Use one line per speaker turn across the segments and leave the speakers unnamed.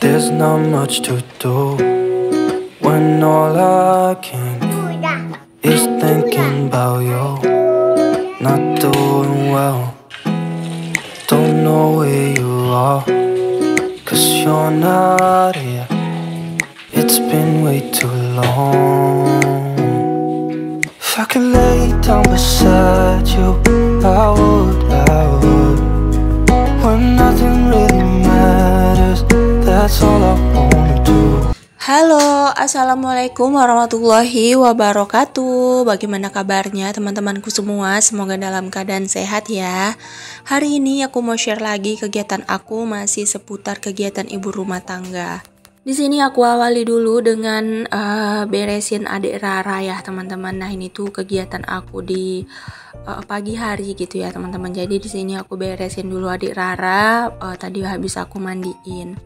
There's not much to do when all I can is thinking about you. Not doing well, don't know where you are, 'cause you're not here. It's been way too long. If I could lay down beside you, I would. When nothing really matters, that's all I wanna do.
Halo, assalamualaikum warahmatullahi wabarakatuh. Bagaimana kabarnya teman-temanku semua? Semoga dalam keadaan sehat ya. Hari ini aku mau share lagi kegiatan aku masih seputar kegiatan ibu rumah tangga. Di sini aku awali dulu dengan beresin adik Rara ya teman-teman. Nah ini tuh kegiatan aku di pagi hari gitu ya teman-teman. Jadi di sini aku beresin dulu adik Rara. Tadi habis aku mandiin.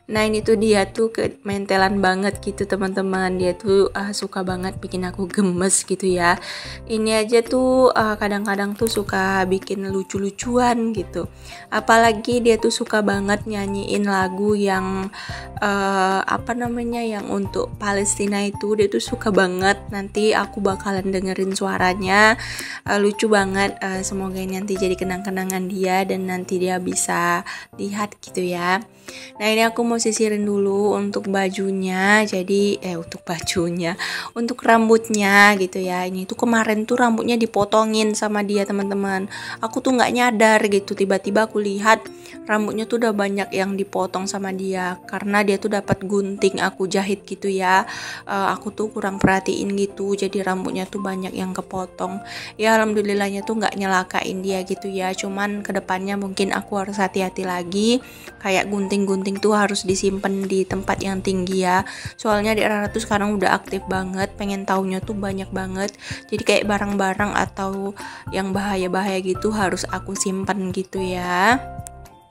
Nah ini tuh dia tuh mentelan banget gitu teman-teman. Dia tuh suka banget bikin aku gemes gitu ya. Ini aja tuh kadang-kadang tuh suka bikin lucu-lucuan gitu. Apalagi dia tuh suka banget nyanyiin lagu yang yang untuk Palestina itu. Dia tuh suka banget. Nanti aku bakalan dengerin suaranya. Lucu banget. Semoga ini nanti jadi kenang-kenangan dia dan nanti dia bisa lihat gitu ya. Nah ini aku mau sisirin dulu untuk bajunya. Jadi untuk rambutnya gitu ya. Ini tuh kemarin tuh rambutnya dipotongin sama dia teman-teman. Aku tuh nggak nyadar gitu, tiba-tiba aku lihat rambutnya tuh udah banyak yang dipotong sama dia karena dia tuh dapat gunting aku jahit gitu ya. Aku tuh kurang perhatiin gitu, jadi rambutnya tuh banyak yang kepotong. Ya alhamdulillahnya tuh nggak nyelakain dia gitu ya. Cuman kedepannya mungkin aku harus hati-hati lagi. Kayak gunting-gunting tuh harus disimpan di tempat yang tinggi ya. Soalnya di Rara tuh sekarang udah aktif banget, pengen taunya tuh banyak banget. Jadi kayak barang-barang atau yang bahaya-bahaya gitu harus aku simpan gitu ya.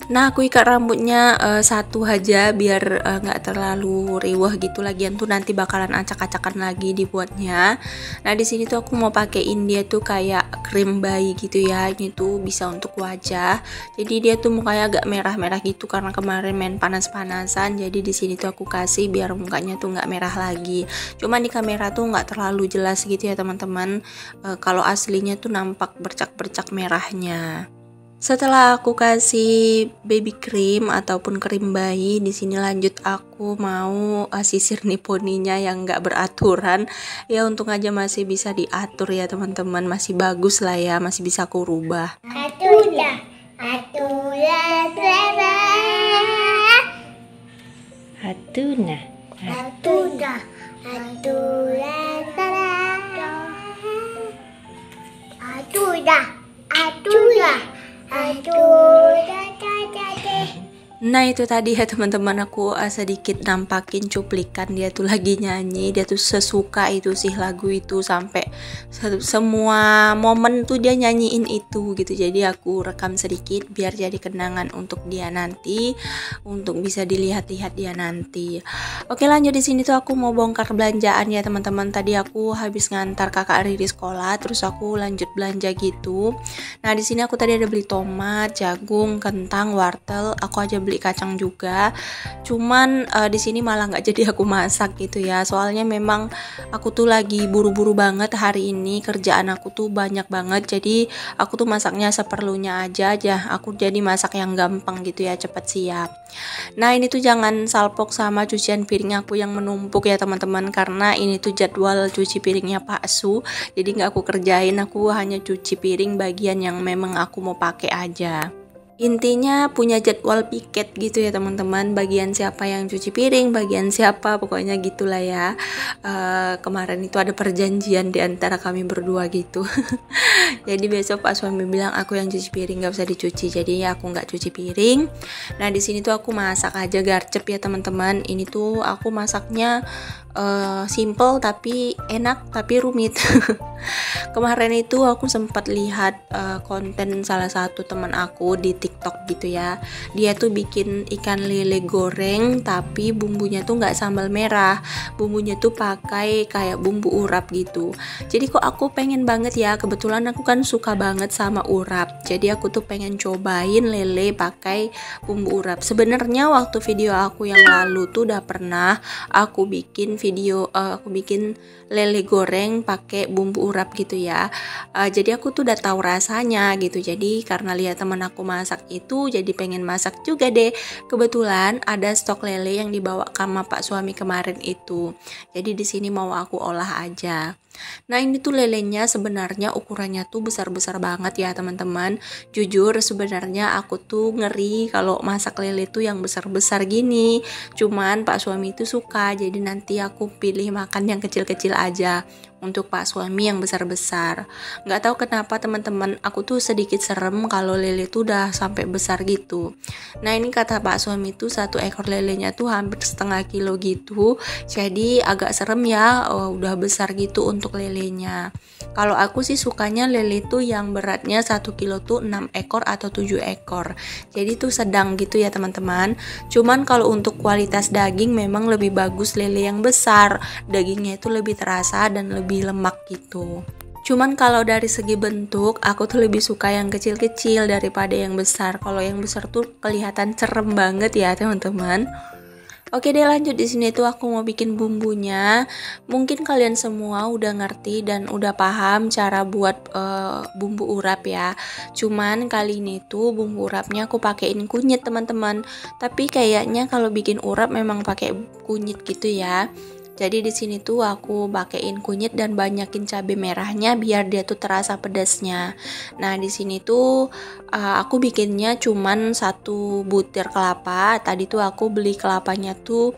Nah aku ikat rambutnya satu aja biar nggak terlalu riwah gitu. Lagian tuh nanti bakalan acak-acakan lagi dibuatnya. Nah di sini tuh aku mau pakein dia tuh kayak krim bayi gitu ya. Ini tuh bisa untuk wajah. Jadi dia tuh mukanya agak merah-merah gitu karena kemarin main panas-panasan. Jadi di sini tuh aku kasih biar mukanya tuh nggak merah lagi. Cuman di kamera tuh nggak terlalu jelas gitu ya teman-teman. Kalau aslinya tuh nampak bercak-bercak merahnya. Setelah aku kasih baby cream ataupun krim bayi, di sini lanjut aku mau sisir nih poninya yang nggak beraturan. Ya untung aja masih bisa diatur ya teman-teman, masih bagus lah ya, masih bisa aku rubah. Nah itu tadi ya teman-teman, aku sedikit nampakin cuplikan dia tuh lagi nyanyi. Dia tuh sesuka itu sih lagu itu, sampai semua momen tuh dia nyanyiin itu gitu. Jadi aku rekam sedikit biar jadi kenangan untuk dia nanti, untuk bisa dilihat-lihat dia nanti. Oke lanjut, di sini tuh aku mau bongkar belanjaan ya teman-teman. Tadi aku habis ngantar kakak Riri sekolah, terus aku lanjut belanja gitu. Nah di sini aku tadi ada beli tomat, jagung, kentang, wortel. Aku aja beli kacang juga. Cuman di sini malah nggak jadi aku masak gitu ya. Soalnya memang aku tuh lagi buru-buru banget hari ini. Kerjaan aku tuh banyak banget. Jadi aku tuh masaknya seperlunya aja. Aku jadi masak yang gampang gitu ya, cepet siap. Nah ini tuh jangan salpok sama cucian piring aku yang menumpuk ya teman-teman, karena ini tuh jadwal cuci piringnya Pak Su. Jadi nggak aku kerjain, aku hanya cuci piring bagian yang memang aku mau pakai aja. Intinya punya jadwal piket gitu ya teman-teman, bagian siapa yang cuci piring, bagian siapa, pokoknya gitulah ya. Kemarin itu ada perjanjian di antara kami berdua gitu. Jadi besok Pak suami bilang aku yang cuci piring, gak usah dicuci, jadi ya aku nggak cuci piring. Nah di sini tuh aku masak aja garcep ya teman-teman. Ini tuh aku masaknya simple tapi enak tapi rumit. Kemarin itu aku sempat lihat konten salah satu teman aku di TikTok gitu ya. Dia tuh bikin ikan lele goreng tapi bumbunya tuh nggak sambal merah, bumbunya tuh pakai kayak bumbu urap gitu. Jadi kok aku pengen banget ya, kebetulan aku kan suka banget sama urap. Jadi aku tuh pengen cobain lele pakai bumbu urap. Sebenarnya waktu video aku yang lalu tuh udah pernah aku bikin lele goreng pakai bumbu urap gitu ya. Jadi aku tuh udah tahu rasanya gitu. Jadi karena lihat teman aku masak itu, jadi pengen masak juga deh. Kebetulan ada stok lele yang dibawa sama Pak suami kemarin itu. Jadi di sini mau aku olah aja. Nah ini tuh lelenya sebenarnya ukurannya tuh besar-besar banget ya teman-teman. Jujur sebenarnya aku tuh ngeri kalau masak lele tuh yang besar-besar gini. Cuman Pak suami itu suka, jadi nanti aku pilih makan yang kecil-kecil aja untuk Pak suami yang besar-besar. Nggak tahu kenapa teman-teman, aku tuh sedikit serem kalau lele tuh udah sampai besar gitu. Nah ini kata Pak suami tuh satu ekor lelenya tuh hampir setengah kilo gitu. Jadi agak serem ya, udah besar gitu untuk lelenya. Kalau aku sih sukanya lele tuh yang beratnya 1 kilo tuh 6 ekor atau 7 ekor. Jadi tuh sedang gitu ya teman-teman. Cuman kalau untuk kualitas daging memang lebih bagus lele yang besar. Dagingnya itu lebih terasa dan lebih lemak gitu. Cuman kalau dari segi bentuk, aku tuh lebih suka yang kecil-kecil daripada yang besar. Kalau yang besar tuh kelihatan cerem banget ya teman-teman. Oke deh, lanjut. Di sini tuh aku mau bikin bumbunya. Mungkin kalian semua udah ngerti dan udah paham cara buat bumbu urap ya. Cuman kali ini tuh bumbu urapnya aku pakein kunyit teman-teman. Tapi kayaknya kalau bikin urap memang pakai kunyit gitu ya. Jadi di sini tuh aku pakein kunyit dan banyakin cabai merahnya biar dia tuh terasa pedasnya. Nah di sini tuh aku bikinnya cuman 1 butir kelapa. Tadi tuh aku beli kelapanya tuh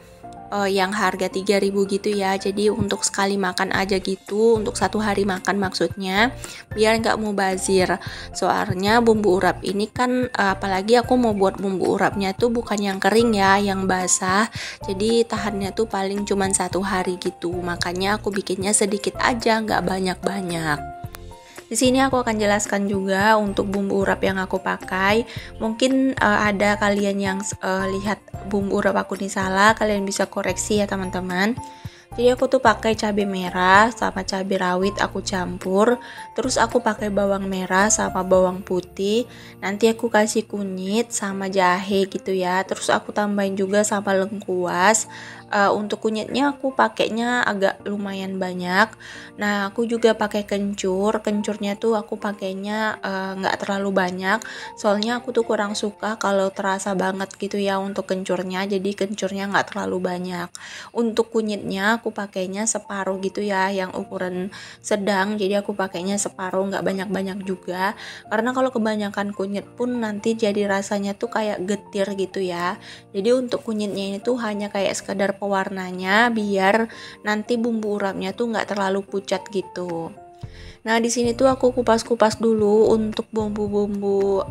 yang harga 3.000 gitu ya. Jadi untuk sekali makan aja gitu, untuk 1 hari makan maksudnya, biar nggak mubazir. Soalnya bumbu urap ini kan apalagi aku mau buat bumbu urapnya tuh bukan yang kering ya, yang basah. Jadi tahannya tuh paling cuman 1 hari gitu. Makanya aku bikinnya sedikit aja, nggak banyak-banyak. Di sini aku akan jelaskan juga untuk bumbu urap yang aku pakai. Mungkin ada kalian yang lihat bumbu urap aku ini salah, kalian bisa koreksi ya teman-teman. Jadi aku tuh pakai cabai merah sama cabai rawit aku campur. Terus aku pakai bawang merah sama bawang putih. Nanti aku kasih kunyit sama jahe gitu ya. Terus aku tambahin juga sama lengkuas. Untuk kunyitnya aku pakainya agak lumayan banyak. Nah aku juga pakai kencur. Kencurnya tuh aku pakainya nggak terlalu banyak. Soalnya aku tuh kurang suka kalau terasa banget gitu ya untuk kencurnya. Jadi kencurnya nggak terlalu banyak. Untuk kunyitnya aku pakainya separuh gitu ya, yang ukuran sedang. Jadi aku pakainya separuh, nggak banyak-banyak juga. Karena kalau kebanyakan kunyit pun nanti jadi rasanya tuh kayak getir gitu ya. Jadi untuk kunyitnya ini tuh hanya kayak sekedar pewarnanya biar nanti bumbu urapnya tuh nggak terlalu pucat gitu. Nah di sini tuh aku kupas-kupas dulu untuk bumbu-bumbu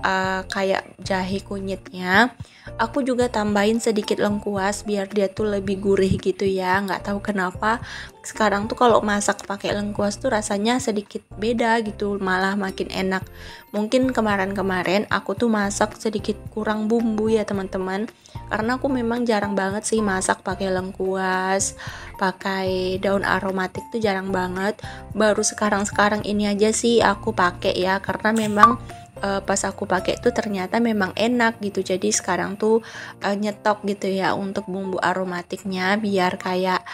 kayak jahe kunyitnya. Aku juga tambahin sedikit lengkuas biar dia tuh lebih gurih gitu ya. Nggak tahu kenapa sekarang tuh kalau masak pakai lengkuas tuh rasanya sedikit beda gitu, malah makin enak. Mungkin kemarin-kemarin aku tuh masak sedikit kurang bumbu ya teman-teman. Karena aku memang jarang banget sih masak pakai lengkuas, pakai daun aromatik tuh jarang banget. Baru sekarang ini aja sih aku pakai ya, karena memang pas aku pakai tuh ternyata memang enak gitu. Jadi sekarang tuh nyetok gitu ya untuk bumbu aromatiknya biar kayak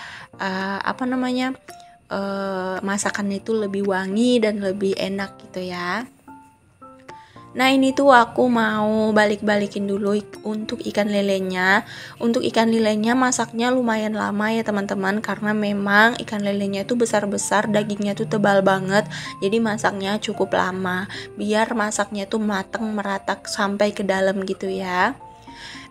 masakannya itu lebih wangi dan lebih enak gitu ya. Nah ini tuh aku mau balik-balikin dulu untuk ikan lelenya. Untuk ikan lelenya masaknya lumayan lama ya teman-teman, karena memang ikan lelenya itu besar-besar, dagingnya tuh tebal banget. Jadi masaknya cukup lama biar masaknya tuh mateng merata sampai ke dalam gitu ya.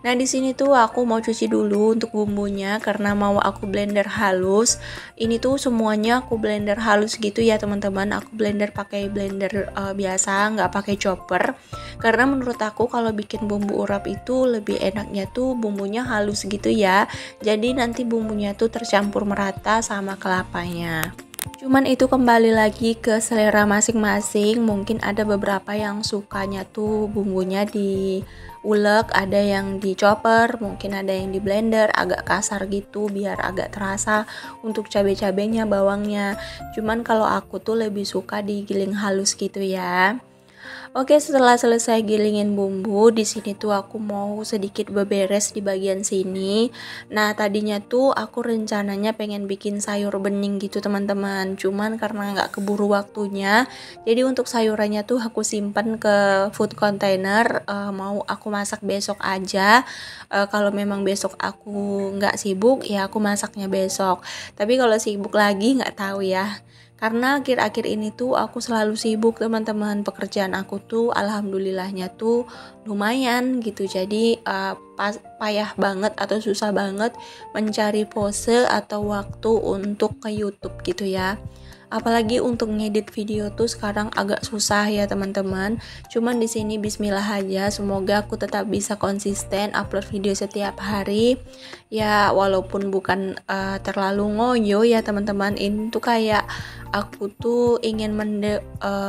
Nah, di sini tuh aku mau cuci dulu untuk bumbunya karena mau aku blender halus. Ini tuh semuanya aku blender halus gitu ya teman-teman. Aku blender pakai blender biasa, nggak pakai chopper. Karena menurut aku kalau bikin bumbu urap itu lebih enaknya tuh bumbunya halus gitu ya. Jadi nanti bumbunya tuh tercampur merata sama kelapanya. Cuman itu kembali lagi ke selera masing-masing. Mungkin ada beberapa yang sukanya tuh bumbunya diulek, ada yang di chopper, mungkin ada yang di blender agak kasar gitu biar agak terasa untuk cabai-cabainya, bawangnya. Cuman kalau aku tuh lebih suka digiling halus gitu ya. Oke, setelah selesai gilingin bumbu, di sini tuh aku mau sedikit beberes di bagian sini. Nah, tadinya tuh aku rencananya pengen bikin sayur bening gitu teman-teman. Cuman karena nggak keburu waktunya, jadi untuk sayurannya tuh aku simpan ke food container. Mau aku masak besok aja. Kalau memang besok aku nggak sibuk, ya aku masaknya besok. Tapi kalau sibuk lagi nggak tahu ya. Karena akhir-akhir ini tuh aku selalu sibuk teman-teman, pekerjaan aku tuh alhamdulillahnya tuh lumayan gitu. Jadi payah banget atau susah banget mencari pose atau waktu untuk ke YouTube gitu ya. Apalagi untuk ngedit video tuh sekarang agak susah ya teman-teman. Cuman di sini bismillah aja, semoga aku tetap bisa konsisten upload video setiap hari. Ya walaupun bukan terlalu ngoyo ya teman-teman. Ini tuh kayak aku tuh ingin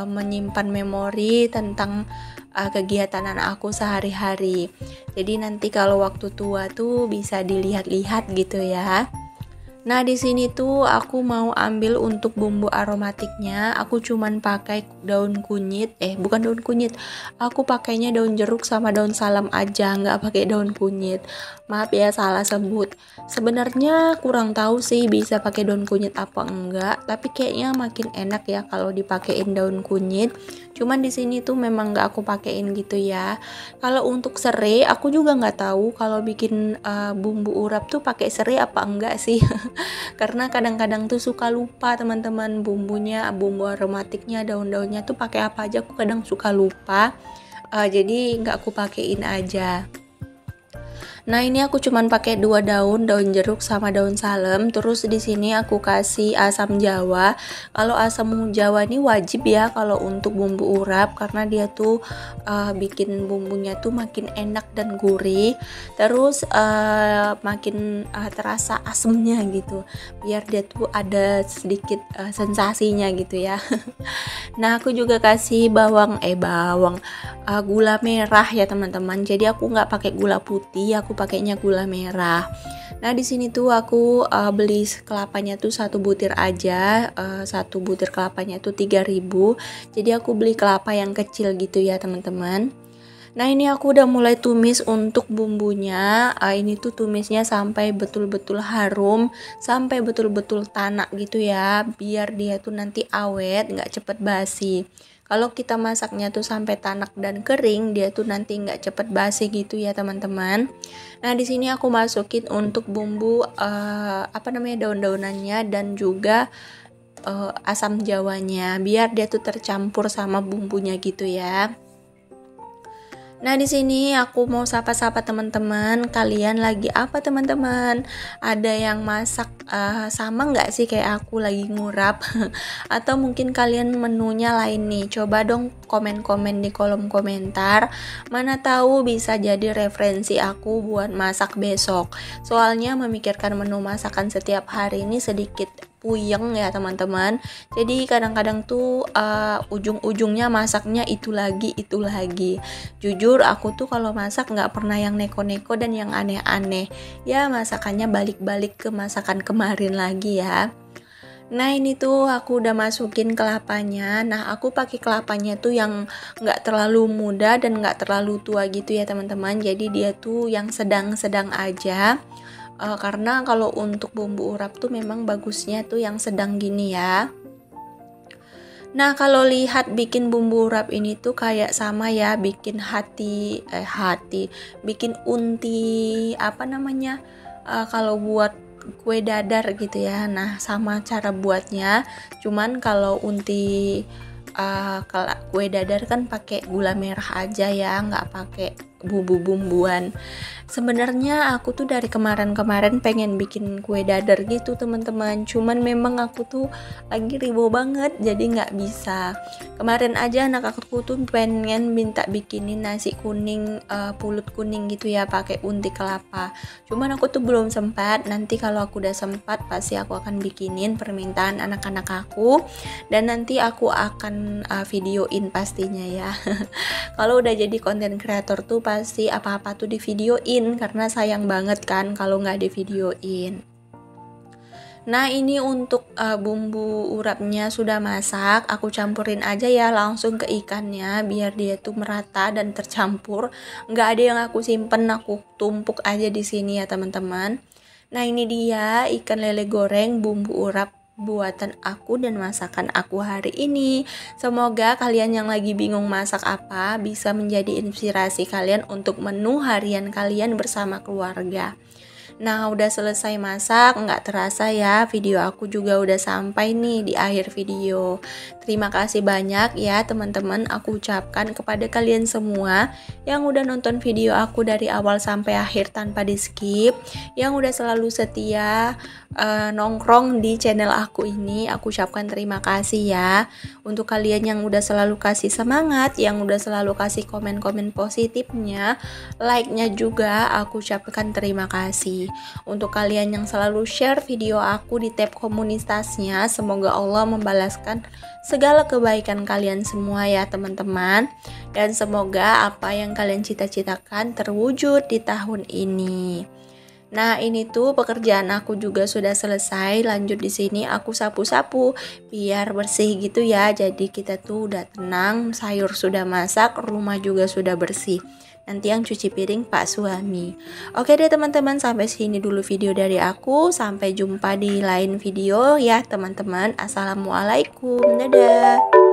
menyimpan memori tentang kegiatan aku sehari-hari. Jadi nanti kalau waktu tua tuh bisa dilihat-lihat gitu ya. Nah, di sini tuh aku mau ambil untuk bumbu aromatiknya. Aku cuman pakai daun kunyit, bukan daun kunyit. Aku pakainya daun jeruk sama daun salam aja, nggak pakai daun kunyit. Maaf ya salah sebut. Sebenarnya kurang tahu sih bisa pakai daun kunyit apa enggak, tapi kayaknya makin enak ya kalau dipakein daun kunyit. Cuman di sini tuh memang nggak aku pakein gitu ya. Kalau untuk serai, aku juga nggak tahu kalau bikin bumbu urap tuh pakai serai apa enggak sih. Karena kadang-kadang tuh suka lupa teman-teman bumbunya, bumbu aromatiknya, daun-daunnya tuh pakai apa aja, aku kadang suka lupa. Jadi nggak aku pakein aja. Nah, ini aku cuman pakai 2 daun jeruk sama daun salam. Terus di sini aku kasih asam jawa. Kalau asam jawa ini wajib ya kalau untuk bumbu urap karena dia tuh bikin bumbunya tuh makin enak dan gurih. Terus makin terasa asemnya gitu. Biar dia tuh ada sedikit sensasinya gitu ya. Nah, aku juga kasih gula merah ya teman-teman. Jadi aku nggak pakai gula putih, aku pakainya gula merah. Nah, di sini tuh aku beli kelapanya tuh 1 butir aja. 1 butir kelapanya tuh 3.000. Jadi aku beli kelapa yang kecil gitu ya teman-teman. Nah, ini aku udah mulai tumis untuk bumbunya. Ini tuh tumisnya sampai betul-betul harum, sampai betul-betul tanak gitu ya, biar dia tuh nanti awet, nggak cepet basi. Kalau kita masaknya tuh sampai tanak dan kering, dia tuh nanti nggak cepet basi gitu ya teman-teman. Nah, di sini aku masukin untuk bumbu daun-daunannya dan juga asam jawanya, biar dia tuh tercampur sama bumbunya gitu ya. Nah, di sini aku mau sapa-sapa teman-teman. Kalian lagi apa teman-teman? Ada yang masak sama nggak sih kayak aku lagi ngurap? Atau mungkin kalian menunya lain nih? Coba dong komen-komen di kolom komentar. Mana tahu bisa jadi referensi aku buat masak besok. Soalnya memikirkan menu masakan setiap hari ini sedikit puyeng ya teman-teman. Jadi kadang-kadang tuh ujung-ujungnya masaknya itu lagi. Jujur aku tuh kalau masak nggak pernah yang neko-neko dan yang aneh-aneh. Ya masakannya balik-balik ke masakan kemarin lagi ya. Nah, ini tuh aku udah masukin kelapanya. Nah, aku pakai kelapanya tuh yang nggak terlalu muda dan nggak terlalu tua gitu ya teman-teman. Jadi dia tuh yang sedang-sedang aja. Karena kalau untuk bumbu urap tuh memang bagusnya tuh yang sedang gini ya. Nah, kalau lihat bikin bumbu urap ini tuh kayak sama ya, bikin bikin unti kalau buat kue dadar gitu ya. Nah, sama cara buatnya. Cuman kalau kue dadar kan pakai gula merah aja ya, nggak pakai bumbu-bumbuan. Sebenarnya aku tuh dari kemarin-kemarin pengen bikin kue dadar gitu teman-teman, cuman memang aku tuh lagi ribo banget jadi nggak bisa. Kemarin aja anak aku tuh pengen minta bikinin nasi kuning, pulut kuning gitu ya, pakai unti kelapa, cuman aku tuh belum sempat. Nanti kalau aku udah sempat pasti aku akan bikinin permintaan anak-anak aku, dan nanti aku akan videoin pastinya ya. Kalau udah jadi konten kreator tuh pasti apa-apa tuh di videoin, karena sayang banget kan kalau nggak di videoin. Nah ini untuk bumbu urapnya sudah masak, aku campurin aja ya langsung ke ikannya biar dia tuh merata dan tercampur. Nggak ada yang aku simpen, aku tumpuk aja di sini ya teman-teman. Nah ini dia ikan lele goreng bumbu urap buatan aku dan masakan aku hari ini. Semoga kalian yang lagi bingung masak apa bisa menjadi inspirasi kalian untuk menu harian kalian bersama keluarga. Nah udah selesai masak, nggak terasa ya video aku juga udah sampai nih di akhir video. Terima kasih banyak ya teman-teman aku ucapkan kepada kalian semua yang udah nonton video aku dari awal sampai akhir tanpa di skip, yang udah selalu setia nongkrong di channel aku ini. Aku ucapkan terima kasih ya. Untuk kalian yang udah selalu kasih semangat, yang udah selalu kasih komen-komen positifnya, like-nya juga aku ucapkan terima kasih. Untuk kalian yang selalu share video aku di tab komunitasnya, semoga Allah membalaskan segala kebaikan kalian semua ya teman-teman, dan semoga apa yang kalian cita-citakan terwujud di tahun ini. Nah ini tuh pekerjaan aku juga sudah selesai. Lanjut di sini aku sapu-sapu biar bersih gitu ya. Jadi kita tuh udah tenang, sayur sudah masak, rumah juga sudah bersih. Nanti yang cuci piring Pak suami. Oke deh teman-teman, sampai sini dulu video dari aku. Sampai jumpa di lain video ya teman-teman. Assalamualaikum, dadah.